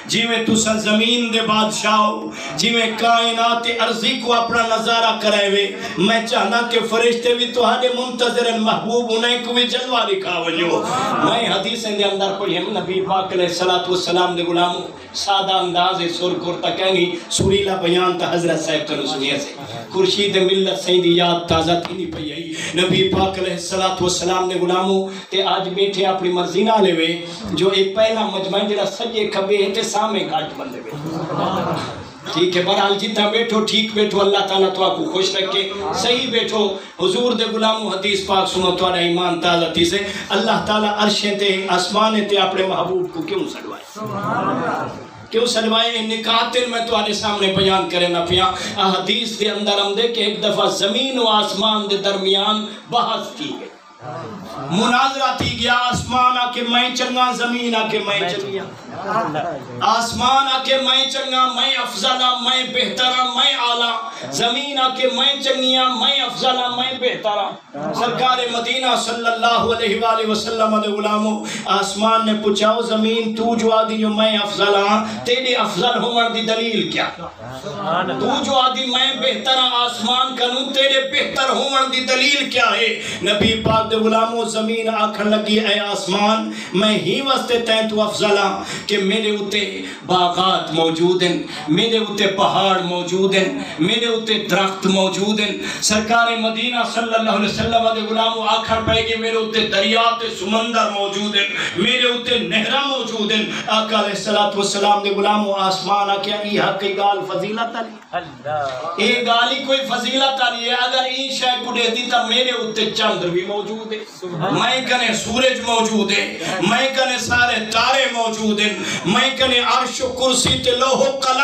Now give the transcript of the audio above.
جیویں تسا زمین دے بادشاہ ہو، جیویں کائنات عرضی کو اپنا نظارہ کرے وے، میں چاہنا کہ فرشتے بھی تہاڈے منتظر محبوب انہیں کو بھی جلوہ دکھا ونجو۔ میں حدیثیں دے اندر پڑھیم نبی پاک علیہ السلام دے غلاموں سادہ انداز سر کرتا کہیں گی سوریلا بیان تا حضرت صاحب تنو سنیے سے خورشید ملت سیدی یاد تازہ تھی نہیں پئی آئی نبی پاک علیہ السلام دے غلاموں تے آج بیٹھے اپنی مرضی نہ لے وے جو ایک پہلا مجمع جڑا سجے کبے ہے تے سامنے گھاٹ بندے وے ٹھیک ہے برحال جتنا بیٹھو ٹھیک بیٹھو اللہ تعالیٰ تو آپ کو خوش رکھے صحیح بیٹھو حضور دے غلاموں حدیث پاک سنو تو ایمان تازہ تھی سے اللہ تعالیٰ عرشیں تے آسمانے تے اپنے محبوب کو کیوں سڑوائے کیوں سلوائے نکاتل میں تو آنے سامنے بیان کرے نہ پیا حدیث دے اندر ہم دے کہ ایک دفعہ زمین و آسمان دے درمیان بحث کی گئی مناظرہ تھی گیا آسمان آکے میں چنگا زمین آکے میں چنگا آسمان آکے میں چنگا میں افضلہ میں بہترہ میں اعلیٰ زمین آکے میں چنگیا میں افضلہ میں بہترہ سرکار مدینہ صلی اللہ علیہ وآلہ وسلم دے غلاموں آسمان نے پوچھاؤ زمین تو جو آدھی جو میں افضلہ تیرے افضل ہونے دی دلیل کیا تو جو آدھی میں بہترہ آسمان کنوں تیرے بہتر ہونے دی دلیل کیا ہے نبی پاک دے غلاموں زمین آکھن لگی اے آسمان میں ہی وستے تین تو افضلہ کہ میرے اتے باغات موجود ہیں میرے اتے پہاڑ موجود ہیں میرے اتے درخت موجود ہیں سرکار مدینہ صلی اللہ علیہ وسلم دے غلاموں آکھر پائے کہ میرے اتے دریات سمندر موجود ہیں میرے اتے نہرہ موجود ہیں آقا علیہ السلام دے غلاموں آسمان آکیا ای حق گال فضیلت علی اے گالی کوئی فضیلت علی ہے اگر این شاہ کو دے دیتا میرے اتے چندر بھی موجود ہے میں کنے سورج موجود ہے میں کنے سارے تارے موجود ہیں میں کنے عرش و کرسی تے لوح و قلم